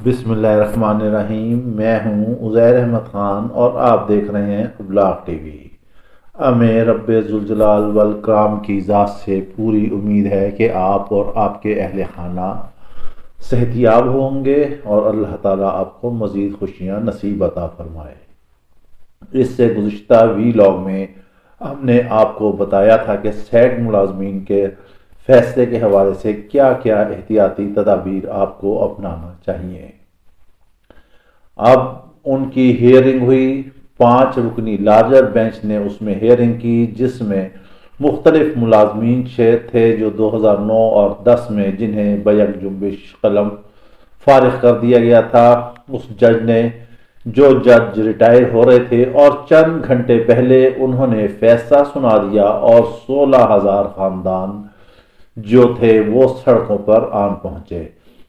بسم اللہ الرحمن الرحیم۔ میں ہوں عزیر احمد خان اور آپ دیکھ رہے ہیں ابلاغ ٹی وی۔ ہمیں رب ذوالجلال والاکرام کی ذات سے پوری امید ہے کہ آپ اور آپ کے اہل خانہ صحت یاب ہوں گے اور اللہ تعالیٰ آپ کو مزید خوشیاں نصیب عطا فرمائے۔ اس سے گزشتہ ویلاگ میں ہم نے آپ کو بتایا تھا کہ سیٹ ملازمین کے فیصلے کے حوالے سے کیا کیا احتیاطی تدابیر آپ کو اپنانا چاہیے۔ اب ان کی ہیئرنگ ہوئی، 5 رکنی لارجر بینچ نے اس میں ہیئرنگ کی، جس میں مختلف ملازمین تھے جو 2009 اور 10 میں جنہیں بیک جنبش قلم فارغ کر دیا گیا تھا۔ اس جج ریٹائر ہو رہے تھے اور چند گھنٹے پہلے انہوں نے فیصلہ سنا دیا اور 16,000 خاندان جو تھے وہ سڑکوں پر آن پہنچے۔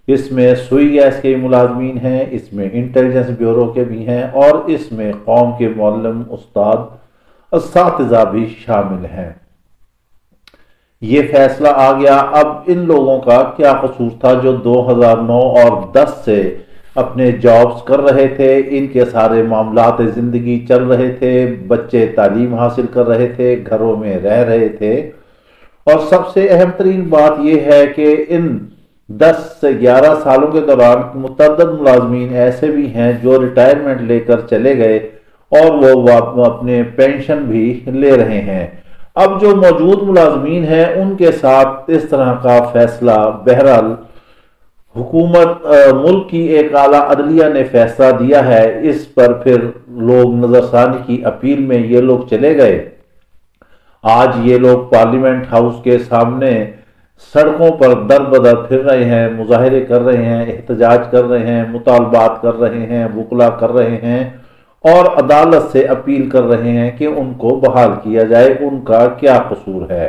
اس میں سوئی گیس کے ملازمین ہیں، اس میں انٹیلیجنس بیورو کے بھی ہیں اور اس میں قوم کے معلم، استاد، اساتذہ بھی شامل ہیں۔ یہ فیصلہ آ گیا۔ اب ان لوگوں کا کیا قصور تھا جو 2009 اور 10 سے اپنے جابز کر رہے تھے؟ ان کے سارے معاملات زندگی چل رہے تھے، بچے تعلیم حاصل کر رہے تھے، گھروں میں رہ رہے تھے، اور سب سے اہم ترین بات یہ ہے کہ ان 10 سے 11 سالوں کے دوران متعدد ملازمین ایسے بھی ہیں جو ریٹائرمنٹ لے کر چلے گئے اور وہ اپنے پینشن بھی لے رہے ہیں۔ اب جو موجود ملازمین ہیں ان کے ساتھ اس طرح کا فیصلہ، بہرحال حکومت ملک کی ایک اعلیٰ عدلیہ نے فیصلہ دیا ہے، اس پر پھر لوگ نظر ثانی کی اپیل میں یہ لوگ چلے گئے۔ آج یہ لوگ پارلیمنٹ ہاؤس کے سامنے سڑکوں پر در بدر پھر رہے ہیں، مظاہرے کر رہے ہیں، احتجاج کر رہے ہیں، مطالبات کر رہے ہیں، وکلا کر رہے ہیں اور عدالت سے اپیل کر رہے ہیں کہ ان کو بحال کیا جائے، ان کا کیا قصور ہے۔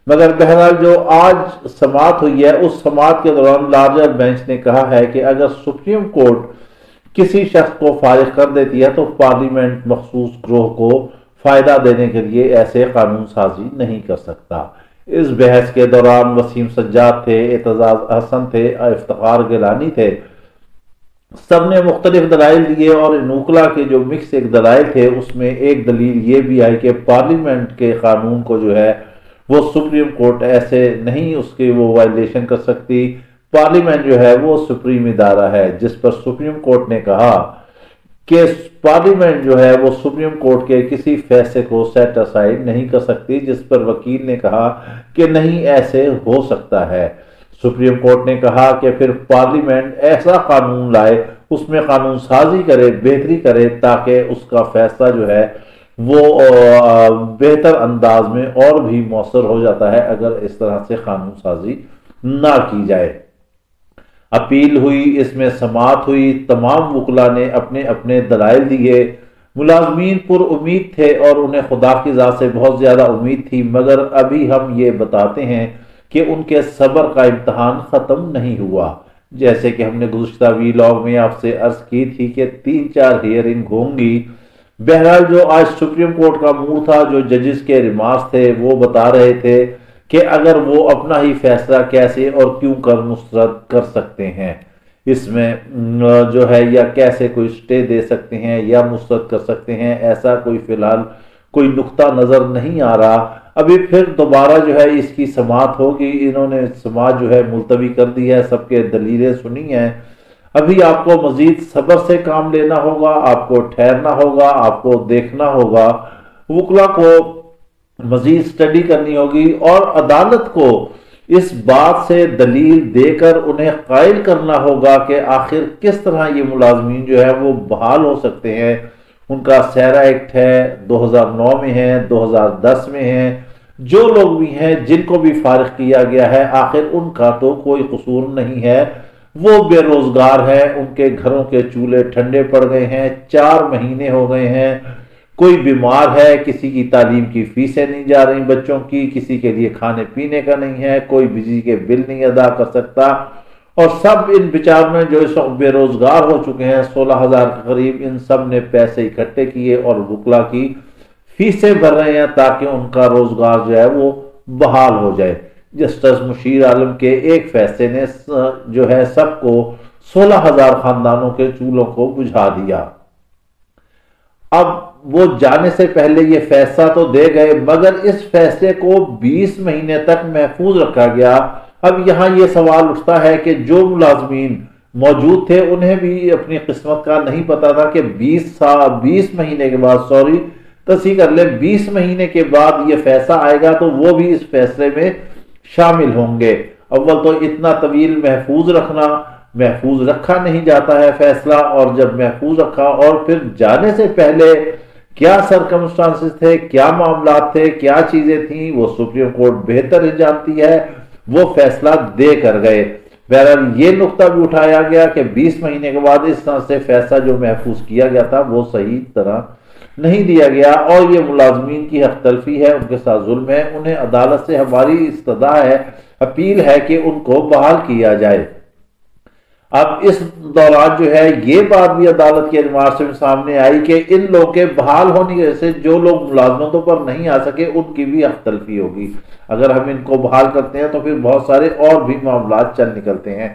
مگر بہرحال جو آج سماعت ہوئی ہے، اس سماعت کے دوران لارجر بینچ نے کہا ہے کہ اگر سپریم کورٹ کسی شخص کو فارغ کر دیتی ہے تو پارلیمنٹ مخصوص گروہ کو فائدہ دینے کے لیے ایسے قانون سازی نہیں کر سکتا۔ اس بحث کے دوران وسیم سجاد تھے، اعتزاز احسن تھے، افتخار گیلانی تھے، سب نے مختلف دلائل دیے اور انوکلا کے جو مکس ایک دلائل تھے اس میں ایک دلیل یہ بھی آئی کہ پارلیمنٹ کے قانون کو جو ہے وہ سپریم کورٹ ایسے نہیں اس کی وہ وائلیشن کر سکتی۔ پارلیمنٹ جو ہے وہ سپریم ادارہ ہے، جس پر سپریم کورٹ نے کہا کہ پارلیمنٹ جو ہے وہ سپریم کورٹ کے کسی فیصلے کو سیٹ اسائیڈ نہیں کر سکتی، جس پر وکیل نے کہا کہ نہیں ایسے ہو سکتا ہے۔ سپریم کورٹ نے کہا کہ پھر پارلیمنٹ ایسا قانون لائے، اس میں قانون سازی کرے، بہتری کرے، تاکہ اس کا فیصلہ جو ہے وہ بہتر انداز میں اور بھی مؤثر ہو جاتا ہے اگر اس طرح سے قانون سازی نہ کی جائے۔ اپیل ہوئی، اس میں سماعت ہوئی، تمام وکلا نے اپنے اپنے دلائل دیے۔ ملازمین پر امید تھے اور انہیں خدا کی ذات سے بہت زیادہ امید تھی، مگر ابھی ہم یہ بتاتے ہیں کہ ان کے صبر کا امتحان ختم نہیں ہوا۔ جیسے کہ ہم نے گزشتہ ویلاگ میں آپ سے عرض کی تھی کہ 3-4 ہیئرنگ ہوں گی۔ بہرحال جو آج سپریم کورٹ کا موڈ تھا، جو ججز کے ریمارکس تھے وہ بتا رہے تھے کہ اگر وہ اپنا ہی فیصلہ کیسے اور کیوں کر مسترد کر سکتے ہیں، اس میں جو ہے یا کیسے کوئی سٹے دے سکتے ہیں یا مسترد کر سکتے ہیں، ایسا کوئی فی الحال کوئی نقطہ نظر نہیں آ رہا۔ ابھی پھر دوبارہ جو ہے اس کی سماعت ہوگی، انہوں نے سماعت جو ہے ملتوی کر دی ہے، سب کے دلیلیں سنی ہیں۔ ابھی آپ کو مزید صبر سے کام لینا ہوگا، آپ کو ٹھہرنا ہوگا، آپ کو دیکھنا ہوگا، وکلا کو مزید سٹڈی کرنی ہوگی اور عدالت کو اس بات سے دلیل دے کر انہیں قائل کرنا ہوگا کہ آخر کس طرح یہ ملازمین جو ہے وہ بحال ہو سکتے ہیں۔ ان کا سیرا ایکٹ ہے، 2009 میں ہے، 2010 میں ہے، جو لوگ بھی ہیں جن کو بھی فارغ کیا گیا ہے آخر ان کا تو کوئی قصور نہیں ہے، وہ بے روزگار ہیں، ان کے گھروں کے چولہے ٹھنڈے پڑ گئے ہیں، 4 مہینے ہو گئے ہیں، کوئی بیمار ہے، کسی کی تعلیم کی فیسیں نہیں جا رہی بچوں کی، کسی کے لیے کھانے پینے کا نہیں ہے، کوئی بجلی کے بل نہیں ادا کر سکتا، اور سب ان بیچاروں میں جو اس وقت بے روزگار ہو چکے ہیں 16,000 کے قریب، ان سب نے پیسے اکٹھے کیے اور وکلا کی فیسیں بھر رہے ہیں تاکہ ان کا روزگار جو ہے وہ بحال ہو جائے۔ جسٹس مشیر عالم کے ایک فیصلے نے جو ہے سب کو 16,000 خاندانوں کے چولہوں کو بجھا دیا۔ اب وہ جانے سے پہلے یہ فیصلہ تو دے گئے، مگر اس فیصلے کو 20 مہینے تک محفوظ رکھا گیا۔ اب یہاں یہ سوال اٹھتا ہے کہ جو ملازمین موجود تھے انہیں بھی اپنی قسمت کا نہیں پتا تھا کہ 20 مہینے کے بعد، تصحیح کر لیں، 20 مہینے کے بعد یہ فیصلہ آئے گا تو وہ بھی اس فیصلے میں شامل ہوں گے۔ اول تو اتنا طویل محفوظ رکھا نہیں جاتا ہے فیصلہ، اور جب محفوظ رکھا اور پھر جانے سے پہلے کیا سرکمسٹانسز تھے، کیا معاملات تھے، کیا چیزیں تھیں، وہ سپریم کورٹ بہتر جانتی ہے، وہ فیصلہ دے کر گئے۔ بہرحال یہ نقطہ بھی اٹھایا گیا کہ 20 مہینے کے بعد اس طرح سے فیصلہ جو محفوظ کیا گیا تھا وہ صحیح طرح نہیں دیا گیا، اور یہ ملازمین کی حق تلفی ہے، ان کے ساتھ ظلم ہے، انہیں عدالت سے ہماری استدعا ہے، اپیل ہے کہ ان کو بحال کیا جائے۔ اب اس دوران جو ہے یہ بات بھی عدالت کے ریمارک سے سامنے آئی کہ ان لوگوں کے بحال ہونے سے جو لوگ ملازمتوں پر نہیں آ سکے ان کی بھی حق تلفی ہوگی۔ اگر ہم ان کو بحال کرتے ہیں تو پھر بہت سارے اور بھی معاملات چل نکلتے ہیں۔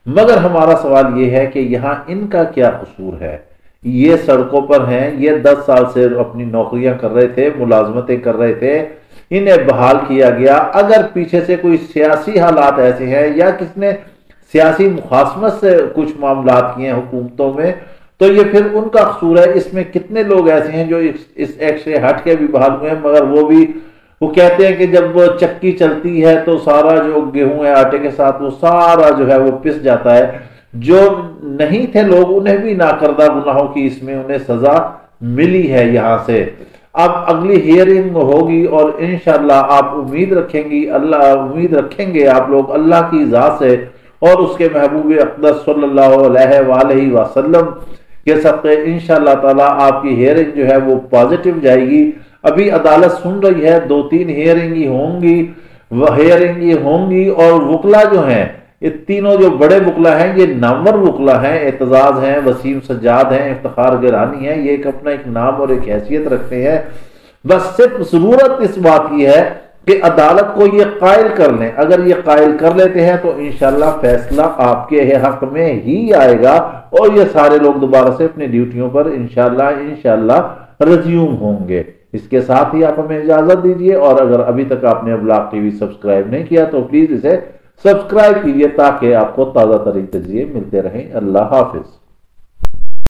مگر ہمارا سوال یہ ہے کہ یہاں ان کا کیا قصور ہے؟ یہ سڑکوں پر ہیں، یہ 10 سال سے اپنی نوکریاں کر رہے تھے، ملازمتیں کر رہے تھے، انہیں بحال کیا گیا۔ اگر پیچھے سے کوئی سیاسی حالات ایسے ہیں یا کس نے سیاسی مخاصمت سے کچھ معاملات کیے ہیں حکومتوں میں، تو یہ پھر ان کا قصور ہے۔ اس میں کتنے لوگ ایسے ہیں جو اس ایکٹ سے ہٹ کے بھی بحال ہوئے ہیں، مگر وہ کہتے ہیں کہ جب وہ چکی چلتی ہے تو سارا جو گیہوں ہے آٹے کے ساتھ وہ سارا جو ہے وہ پس جاتا ہے۔ جو نہیں تھے لوگ انہیں بھی ناکردہ گناہوں کی اس میں انہیں سزا ملی ہے یہاں سے۔ اب اگلی ہیئرنگ ہوگی اور انشاءاللہ آپ امید رکھیں گے آپ لوگ اللہ کی ذات سے اور اس کے محبوب اقدس صلی اللہ علیہ وآلہ وسلم کے صدقے انشاءاللہ تعالی آپ کی ہیئرنگ جو ہے وہ پازیٹیو جائے گی۔ ابھی عدالت سن رہی ہے، 2-3 ہیئرنگ ہوں گی اور وکلا جو ہیں یہ تینوں جو بڑے وکلا ہیں یہ نامور وکلا ہیں، اعتزاز ہیں، وسیم سجاد ہیں، افتخار گرانی ہیں، یہ اپنا ایک نام اور ایک حیثیت رکھتے ہیں۔ بس صرف ضرورت اس بات کی ہے کہ عدالت کو یہ قائل کر لیں۔ اگر یہ قائل کر لیتے ہیں تو انشاءاللہ فیصلہ آپ کے حق میں ہی آئے گا اور یہ سارے لوگ دوبارہ سے اپنی ڈیوٹیوں پر انشاءاللہ ریزیوم ہوں گے۔ اس کے ساتھ ہی آپ ہمیں اجازت دیجیے، اور اگر ابھی تک آپ نے ابلاغ ٹی وی سبسکرائب نہیں کیا تو پلیز اسے سبسکرائب کیجیے تاکہ آپ کو تازہ ترین تجزیے ملتے رہیں۔ اللہ حافظ۔